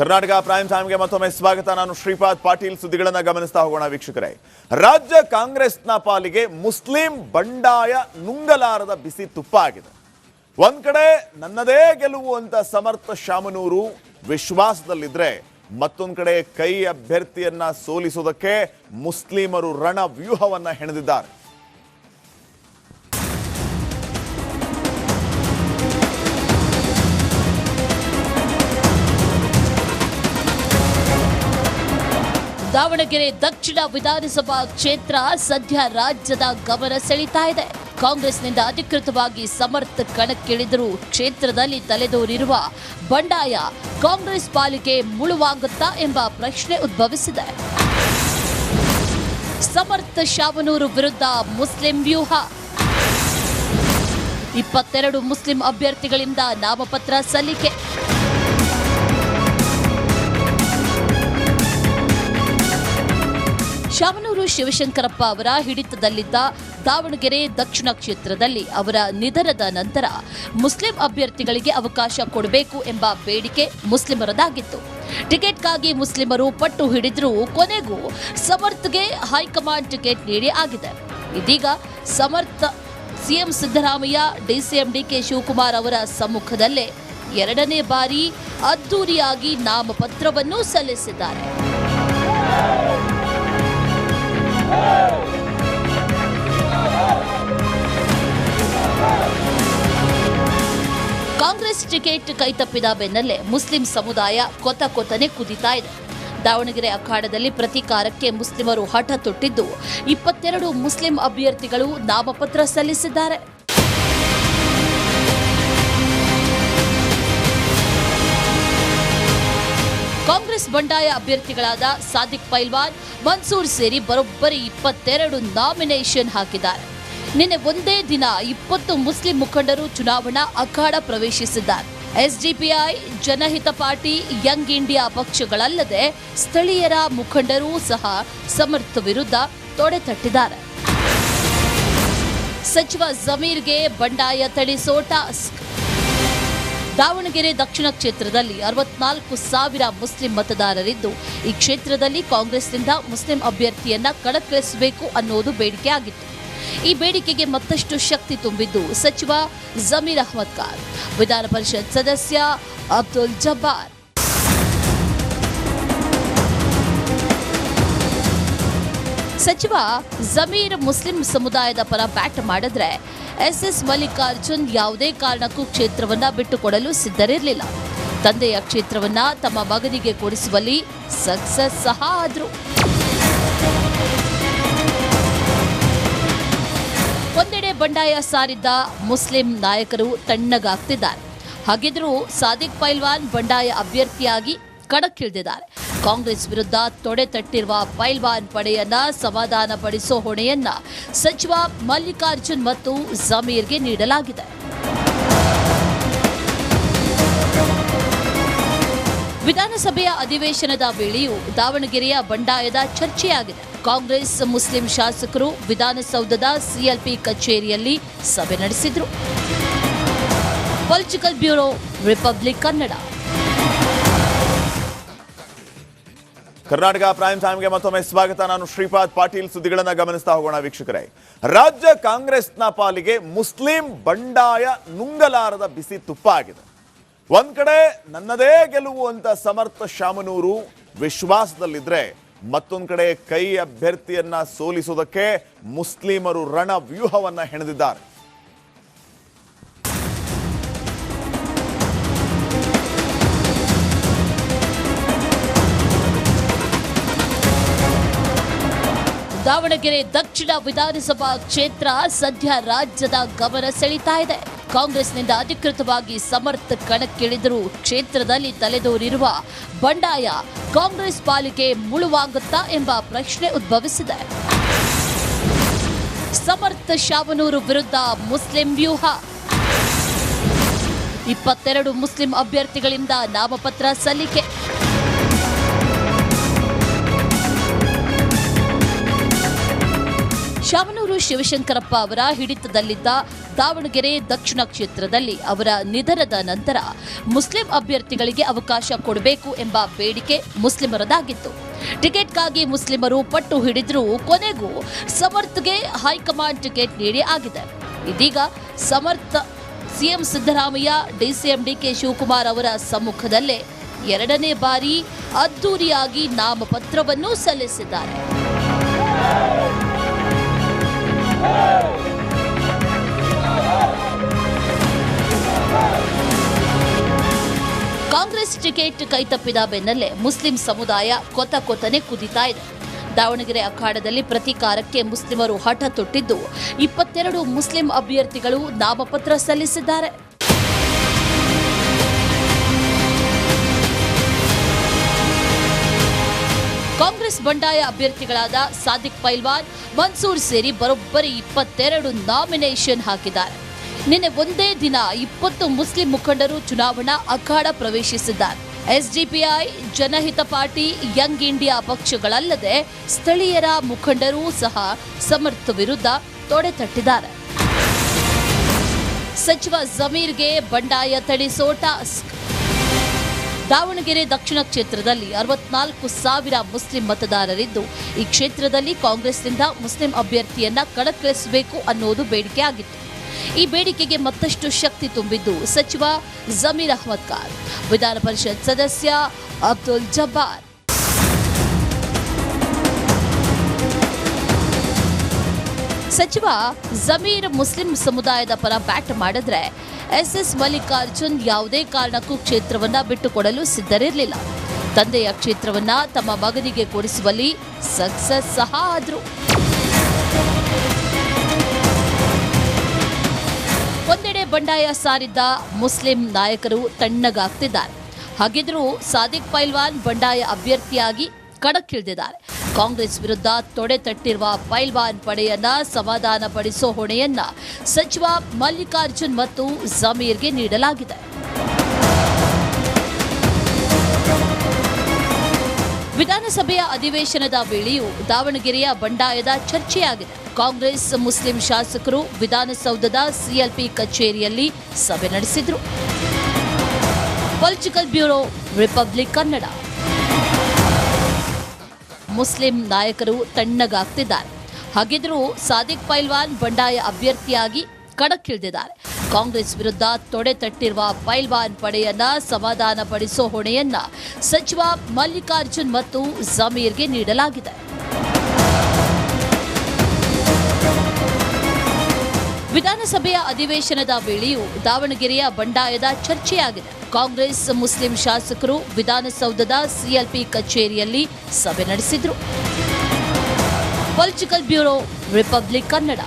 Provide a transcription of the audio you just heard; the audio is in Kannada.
ಕರ್ನಾಟಕ ಪ್ರೈಮ್ ಟೈಮ್ಗೆ ಮತ್ತೊಮ್ಮೆ ಸ್ವಾಗತ. ನಾನು ಶ್ರೀಪಾದ್ ಪಾಟೀಲ್. ಸುದ್ದಿಗಳನ್ನು ಗಮನಿಸ್ತಾ ಹೋಗೋಣ ವೀಕ್ಷಕರೇ. ರಾಜ್ಯ ಕಾಂಗ್ರೆಸ್ನ ಪಾಲಿಗೆ ಮುಸ್ಲಿಂ ಬಂಡಾಯ ನುಂಗಲಾರದ ಬಿಸಿ ತುಪ್ಪ ಆಗಿದೆ. ಒಂದ್ ಕಡೆ ನನ್ನದೇ ಗೆಲುವು ಅಂತ ಸಮರ್ಥ ಶಾಮನೂರು ವಿಶ್ವಾಸದಲ್ಲಿದ್ರೆ, ಮತ್ತೊಂದು ಕಡೆ ಕೈ ಅಭ್ಯರ್ಥಿಯನ್ನ ಸೋಲಿಸುವುದಕ್ಕೆ ಮುಸ್ಲಿಮರು ರಣ ವ್ಯೂಹವನ್ನ ಹೆಣೆದಿದ್ದಾರೆ. ದಾವಣಗೆರೆ ದಕ್ಷಿಣ ವಿಧಾನಸಭಾ ಕ್ಷೇತ್ರ ಸದ್ಯ ರಾಜ್ಯದ ಗಮನ ಸೆಳೀತಾ ಇದೆ. ಕಾಂಗ್ರೆಸ್ನಿಂದ ಅಧಿಕೃತವಾಗಿ ಸಮರ್ಥ ಕಣಕ್ಕಿಳಿದರೂ ಕ್ಷೇತ್ರದಲ್ಲಿ ತಲೆದೋರಿರುವ ಬಂಡಾಯ ಕಾಂಗ್ರೆಸ್ ಪಾಲಿಗೆ ಮುಳುವಾಗುತ್ತಾ ಎಂಬ ಪ್ರಶ್ನೆ ಉದ್ಭವಿಸಿದೆ. ಸಮರ್ಥ ಶಾಮನೂರು ವಿರುದ್ಧ ಮುಸ್ಲಿಂ ವ್ಯೂಹ. 22 ಮುಸ್ಲಿಂ ಅಭ್ಯರ್ಥಿಗಳಿಂದ ನಾಮಪತ್ರ ಸಲ್ಲಿಕೆ. ಶಾಮನೂರು ಶಿವಶಂಕರಪ್ಪ ಅವರ ಹಿಡಿತದಲ್ಲಿದ್ದ ದಾವಣಗೆರೆ ದಕ್ಷಿಣ ಕ್ಷೇತ್ರದಲ್ಲಿ ಅವರ ನಿಧನದ ನಂತರ ಮುಸ್ಲಿಂ ಅಭ್ಯರ್ಥಿಗಳಿಗೆ ಅವಕಾಶ ಕೊಡಬೇಕು ಎಂಬ ಬೇಡಿಕೆ ಮುಸ್ಲಿಮರದಾಗಿತ್ತು. ಟಿಕೆಟ್ಗಾಗಿ ಮುಸ್ಲಿಮರು ಪಟ್ಟು ಹಿಡಿದರೂ ಕೊನೆಗೂ ಸಮರ್ಥ್ಗೆ ಹೈಕಮಾಂಡ್ ಟಿಕೆಟ್ ನೀಡಿ ಆಗಿದೆ. ಇದೀಗ ಸಮರ್ಥ CM Siddaramaiah, DCM DK Shivakumar ಅವರ ಸಮ್ಮುಖದಲ್ಲೇ 2ನೇ ಬಾರಿ ಅದ್ದೂರಿಯಾಗಿ ನಾಮಪತ್ರವನ್ನು ಸಲ್ಲಿಸಿದ್ದಾರೆ. ಕಾಂಗ್ರೆಸ್ ಟಿಕೆಟ್ ಕೈತಪ್ಪಿದ ಬೆನ್ನಲ್ಲೇ ಮುಸ್ಲಿಂ ಸಮುದಾಯ ಕೊತನೆ ಕುದಿತಾ ಇದೆ. ದಾವಣಗೆರೆ ಅಖಾಡದಲ್ಲಿ ಪ್ರತೀಕಾರಕ್ಕೆ ಮುಸ್ಲಿಮರು ಹಠ ತೊಟ್ಟಿದ್ದು 22 ಮುಸ್ಲಿಂ ಅಭ್ಯರ್ಥಿಗಳು ನಾಮಪತ್ರ ಸಲ್ಲಿಸಿದ್ದಾರೆ. ಕಾಂಗ್ರೆಸ್ ಬಂಡಾಯ ಅಭ್ಯರ್ಥಿಗಳಾದ ಸಾದಿಕ್ ಪೈಲ್ವಾನ್, ಮನ್ಸೂರ್ ಸೇರಿ ಬರೋಬ್ಬರಿ 22 ನಾಮಿನೇಷನ್ ಹಾಕಿದ್ದಾರೆ. ನಿನ್ನೆ ಒಂದೇ ದಿನ 20 ಮುಸ್ಲಿಂ ಮುಖಂಡರು ಚುನಾವಣಾ ಅಖಾಡ ಪ್ರವೇಶಿಸಿದ್ದಾರೆ. ಎಸ್ಡಿಪಿಐ, ಜನಹಿತ ಪಾರ್ಟಿ, ಯಂಗ್ ಇಂಡಿಯಾ ಪಕ್ಷಗಳಲ್ಲದೆ ಸ್ಥಳೀಯರ ಮುಖಂಡರೂ ಸಹ ಸಮರ್ಥ ವಿರುದ್ಧ ತೊಡೆತಟ್ಟಿದ್ದಾರೆ. ಸಚಿವ ಜಮೀರ್ಗೆ ಬಂಡಾಯ ಥಳಿಸೋ ಟಾಸ್ಕ್. ದಾವಣಗೆರೆ ದಕ್ಷಿಣ ಕ್ಷೇತ್ರದಲ್ಲಿ 64,000 ಮುಸ್ಲಿಂ ಮತದಾರರಿದ್ದು, ಈ ಕ್ಷೇತ್ರದಲ್ಲಿ ಕಾಂಗ್ರೆಸ್ನಿಂದ ಮುಸ್ಲಿಂ ಅಭ್ಯರ್ಥಿಯನ್ನ ಕಣಕ್ಕಿಳಿಸಬೇಕು ಅನ್ನೋದು ಬೇಡಿಕೆ ಆಗಿತ್ತು. ಈ ಬೇಡಿಕೆಗೆ ಮತ್ತಷ್ಟು ಶಕ್ತಿ ತುಂಬಿದ್ದು ಸಚಿವ ಜಮೀರ್ ಅಹ್ಮದ್ ಖಾನ್, ವಿಧಾನ ಪರಿಷತ್ ಸದಸ್ಯ ಅಬ್ದುಲ್ ಜಬ್ಬಾರ್. ಸಚಿವ ಜಮೀರ್ ಮುಸ್ಲಿಂ ಸಮುದಾಯದ ಪರ ಬ್ಯಾಟ್ ಮಾಡಿದ್ರೆ, ಎಸ್ಎಸ್ ಮಲ್ಲಿಕಾರ್ಜುನ್ ಯಾವುದೇ ಕಾರಣಕ್ಕೂ ಕ್ಷೇತ್ರವನ್ನ ಬಿಟ್ಟುಕೊಡಲು ಸಿದ್ಧರಿರಲಿಲ್ಲ. ತಂದೆಯ ಕ್ಷೇತ್ರವನ್ನ ತಮ್ಮ ಮಗನಿಗೆ ಕೊಡಿಸುವಲ್ಲಿ ಸಕ್ಸಸ್ ಸಹ ಆದ್ರು. ಒಂದೆಡೆ ಬಂಡಾಯ ಸಾರಿದ್ದ ಮುಸ್ಲಿಂ ನಾಯಕರು ತಣ್ಣಗಾಗ್ತಿದ್ದಾರೆ. ಹಾಗಿದ್ರೂ ಸಾದಿಕ್ ಪೈಲ್ವಾನ್ ಬಂಡಾಯ ಅಭ್ಯರ್ಥಿಯಾಗಿ ಕಣಕ್ಕಿಳಿದಿದ್ದಾರೆ. ಕಾಂಗ್ರೆಸ್ ವಿರುದ್ಧ ತೊಡೆ ತಟ್ಟಿರುವ ಪೈಲ್ವಾನ್ ಪಡೆಯನ್ನ ಸಮಾಧಾನ ಪಡಿಸೋ ಹೊಣೆಯನ್ನ ಸಚಿವ ಮಲ್ಲಿಕಾರ್ಜುನ್ ಮತ್ತು ಜಮೀರ್ಗೆ ನೀಡಲಾಗಿದೆ. ವಿಧಾನಸಭೆಯ ಅಧಿವೇಶನದ ವೇಳೆಯೂ ದಾವಣಗೆರೆಯ ಬಂಡಾಯದ ಚರ್ಚೆಯಾಗಿದೆ. ಕಾಂಗ್ರೆಸ್ ಮುಸ್ಲಿಂ ಶಾಸಕರು ವಿಧಾನಸೌಧದ ಸಿಎಲ್ಪಿ ಕಚೇರಿಯಲ್ಲಿ ಸಭೆ ನಡೆಸಿದ್ರು. Political bureau, republic Kannada. Karnataka prime ಟೈಮ್ಗೆ ಮತ್ತೊಮ್ಮೆ ಸ್ವಾಗತ. ನಾನು ಶ್ರೀಪಾದ್ ಪಾಟೀಲ್. ಸುದ್ದಿಗಳನ್ನು ಗಮನಿಸ್ತಾ ಹೋಗೋಣ ವೀಕ್ಷಕರೇ. ರಾಜ್ಯ ಕಾಂಗ್ರೆಸ್ನ ಪಾಲಿಗೆ ಮುಸ್ಲಿಂ ಬಂಡಾಯ ನುಂಗಲಾರದ ಬಿಸಿ ತುಪ್ಪ ಆಗಿದೆ. ಒಂದ್ ಕಡೆ ನನ್ನದೇ ಗೆಲುವು ಅಂತ ಸಮರ್ಥ ಶಾಮನೂರು ವಿಶ್ವಾಸದಲ್ಲಿದ್ರೆ, ಮತ್ತೊಂದು ಕಡೆ ಕೈ ಅಭ್ಯರ್ಥಿಯನ್ನ ಸೋಲಿಸುವುದಕ್ಕೆ ಮುಸ್ಲಿಮರು ರಣ ವ್ಯೂಹವನ್ನ ಹೆಣೆದಿದ್ದಾರೆ. ದಾವಣಗೆರೆ ದಕ್ಷಿಣ ವಿಧಾನಸಭಾ ಕ್ಷೇತ್ರ ಸದ್ಯ ರಾಜ್ಯದ ಗಮನ ಸೆಳೀತಾ ಇದೆ. ಕಾಂಗ್ರೆಸ್ನಿಂದ ಅಧಿಕೃತವಾಗಿ ಸಮರ್ಥ ಕಣಕ್ಕಿಳಿದರೂ ಕ್ಷೇತ್ರದಲ್ಲಿ ತಲೆದೋರಿರುವ ಬಂಡಾಯ ಕಾಂಗ್ರೆಸ್ ಪಾಲಿಗೆ ಮುಳುವಾಗುತ್ತಾ ಎಂಬ ಪ್ರಶ್ನೆ ಉದ್ಭವಿಸಿದೆ. ಸಮರ್ಥ ಶಾಮನೂರು ವಿರುದ್ಧ ಮುಸ್ಲಿಂ ವ್ಯೂಹ. 22 ಮುಸ್ಲಿಂ ಅಭ್ಯರ್ಥಿಗಳಿಂದ ನಾಮಪತ್ರ ಸಲ್ಲಿಕೆ. ಶಾಮನೂರು ಶಿವಶಂಕರಪ್ಪ ಅವರ ಹಿಡಿತದಲ್ಲಿದ್ದ ದಾವಣಗೆರೆ ದಕ್ಷಿಣ ಕ್ಷೇತ್ರದಲ್ಲಿ ಅವರ ನಿಧನದ ನಂತರ ಮುಸ್ಲಿಂ ಅಭ್ಯರ್ಥಿಗಳಿಗೆ ಅವಕಾಶ ಕೊಡಬೇಕು ಎಂಬ ಬೇಡಿಕೆ ಮುಸ್ಲಿಮರದಾಗಿತ್ತು. ಟಿಕೆಟ್ಗಾಗಿ ಮುಸ್ಲಿಮರು ಪಟ್ಟು ಹಿಡಿದರೂ ಕೊನೆಗೂ ಸಮರ್ಥ್ಗೆ ಹೈಕಮಾಂಡ್ ಟಿಕೆಟ್ ನೀಡಿ ಆಗಿದೆ. ಇದೀಗ ಸಮರ್ಥ CM Siddaramaiah, DCM DK Shivakumar ಅವರ ಸಮ್ಮುಖದಲ್ಲೇ ಎರಡನೇ ಬಾರಿ ಅದ್ದೂರಿಯಾಗಿ ನಾಮಪತ್ರವನ್ನು ಸಲ್ಲಿಸಿದ್ದಾರೆ. ಕಾಂಗ್ರೆಸ್ ಟಿಕೆಟ್ ಕೈತಪ್ಪಿದ ಬೆನ್ನಲ್ಲೇ ಮುಸ್ಲಿಂ ಸಮುದಾಯ ಕೊತನೆ ಕುದಿತಾ ಇದೆ. ದಾವಣಗೆರೆ ಅಖಾಡದಲ್ಲಿ ಪ್ರತೀಕಾರಕ್ಕೆ ಮುಸ್ಲಿಮರು ಹಠ ತೊಟ್ಟಿದ್ದು 22 ಮುಸ್ಲಿಂ ಅಭ್ಯರ್ಥಿಗಳು ನಾಮಪತ್ರ ಸಲ್ಲಿಸಿದ್ದಾರೆ. ಕಾಂಗ್ರೆಸ್ ಬಂಡಾಯ ಅಭ್ಯರ್ಥಿಗಳಾದ ಸಾದಿಕ್ ಪೈಲ್ವಾನ್, ಮನ್ಸೂರ್ ಸೇರಿ ಬರೋಬ್ಬರಿ 22 ನಾಮಿನೇಷನ್ ಹಾಕಿದ್ದಾರೆ. ನಿನ್ನೆ ಒಂದೇ ದಿನ 20 ಮುಸ್ಲಿಂ ಮುಖಂಡರು ಚುನಾವಣಾ ಅಖಾಡ ಪ್ರವೇಶಿಸಿದ್ದಾರೆ. ಎಸ್ಡಿಪಿಐ, ಜನಹಿತ ಪಾರ್ಟಿ, ಯಂಗ್ ಇಂಡಿಯಾ ಪಕ್ಷಗಳಲ್ಲದೆ ಸ್ಥಳೀಯರ ಮುಖಂಡರೂ ಸಹ ಸಮರ್ಥ ವಿರುದ್ಧ ತೊಡೆತಟ್ಟಿದ್ದಾರೆ. ಸಚಿವ ಜಮೀರ್ಗೆ ಬಂಡಾಯ ಥಳಿಸೋ ಟಾಸ್ಕ್. ದಾವಣಗೆರೆ ದಕ್ಷಿಣ ಕ್ಷೇತ್ರದಲ್ಲಿ 64,000 ಮುಸ್ಲಿಂ ಮತದಾರರಿದ್ದು, ಈ ಕ್ಷೇತ್ರದಲ್ಲಿ ಕಾಂಗ್ರೆಸ್ನಿಂದ ಮುಸ್ಲಿಂ ಅಭ್ಯರ್ಥಿಯನ್ನ ಕಣಕ್ಕಿಳಿಸಬೇಕು ಅನ್ನೋದು ಬೇಡಿಕೆ ಆಗಿತ್ತು. ಈ ಬೇಡಿಕೆಗೆ ಮತ್ತಷ್ಟು ಶಕ್ತಿ ತುಂಬಿದ್ದು ಸಚಿವ ಜಮೀರ್ ಅಹ್ಮದ್ ಖಾನ್, ವಿಧಾನ ಪರಿಷತ್ ಸದಸ್ಯ ಅಬ್ದುಲ್ ಜಬ್ಬಾರ್. ಸಚಿವ ಜಮೀರ್ ಮುಸ್ಲಿಂ ಸಮುದಾಯದ ಪರ ಬ್ಯಾಟ್ ಮಾಡಿದ್ರೆ ಎಸ್ಎಸ್ ಮಲ್ಲಿಕಾರ್ಜುನ್ ಯಾವುದೇ ಕಾರಣಕ್ಕೂ ಕ್ಷೇತ್ರವನ್ನ ಬಿಟ್ಟುಕೊಡಲು ಸಿದ್ಧರಿರಲಿಲ್ಲ. ತಂದೆಯ ಕ್ಷೇತ್ರವನ್ನ ತಮ್ಮ ಮಗನಿಗೆ ಕೊಡಿಸುವಲ್ಲಿ ಸಕ್ಸಸ್ ಸಹ ಆದ್ರು. ಒಂದೆಡೆ ಬಂಡಾಯ ಸಾರಿದ್ದ ಮುಸ್ಲಿಂ ನಾಯಕರು ತಣ್ಣಗಾಗ್ತಿದ್ದಾರೆ. ಹಾಗಿದ್ರೂ ಸಾದಿಕ್ ಪೈಲ್ವಾನ್ ಬಂಡಾಯ ಅಭ್ಯರ್ಥಿಯಾಗಿ ಕಣಕ್ಕಿಳಿದಿದ್ದಾರೆ. ಕಾಂಗ್ರೆಸ್ ವಿರುದ್ಧ ತೊಡೆ ತಟ್ಟಿರುವ ಪೈಲ್ವಾನ್ ಪಡೆಯನ್ನ ಸಮಾಧಾನ ಪಡಿಸೋ ಹೊಣೆಯನ್ನ ಸಚಿವ ಮಲ್ಲಿಕಾರ್ಜುನ್ ಮತ್ತು ಜಮೀರ್ಗೆ ನೀಡಲಾಗಿದೆ. ವಿಧಾನಸಭೆಯ ಅಧಿವೇಶನದ ವೇಳೆಯೂ ದಾವಣಗೆರೆಯ ಬಂಡಾಯದ ಚರ್ಚೆಯಾಗಿದೆ. ಕಾಂಗ್ರೆಸ್ ಮುಸ್ಲಿಂ ಶಾಸಕರು ವಿಧಾನಸೌಧದ ಸಿಎಲ್ಪಿ ಕಚೇರಿಯಲ್ಲಿ ಸಭೆ ನಡೆಸಿದರು. Political bureau, republic Kannada. Muslim ನಾಯಕರು ತಣ್ಣಗಾಗ್ತಿದ್ದಾರೆ. ಹಾಗಿದ್ರೂ ಸಾದಿಕ್ ಪೈಲ್ವಾನ್ ಬಂಡಾಯ ಅಭ್ಯರ್ಥಿಯಾಗಿ ಕಣಕ್ಕಿಳಿದಿದ್ದಾರೆ. ಕಾಂಗ್ರೆಸ್ ವಿರುದ್ಧ ತೊಡೆ ತಟ್ಟಿರುವ ಪೈಲ್ವಾನ್ ಪಡೆಯನ್ನ ಸಮಾಧಾನ ಪಡಿಸೋ ಹೊಣೆಯನ್ನ ಸಚಿವ ಮಲ್ಲಿಕಾರ್ಜುನ್ ಮತ್ತು ಜಮೀರ್ಗೆ ನೀಡಲಾಗಿದೆ. ವಿಧಾನಸಭೆಯ ಅಧಿವೇಶನದ ವೇಳೆಯೂ ದಾವಣಗೆರೆಯ ಬಂಡಾಯದ ಚರ್ಚೆಯಾಗಿದೆ. ಕಾಂಗ್ರೆಸ್ ಮುಸ್ಲಿಂ ಶಾಸಕರು ವಿಧಾನಸೌಧದ ಸಿಎಲ್ಪಿ ಕಚೇರಿಯಲ್ಲಿ ಸಭೆ ನಡೆಸಿದರು. Political bureau, republic Kannada.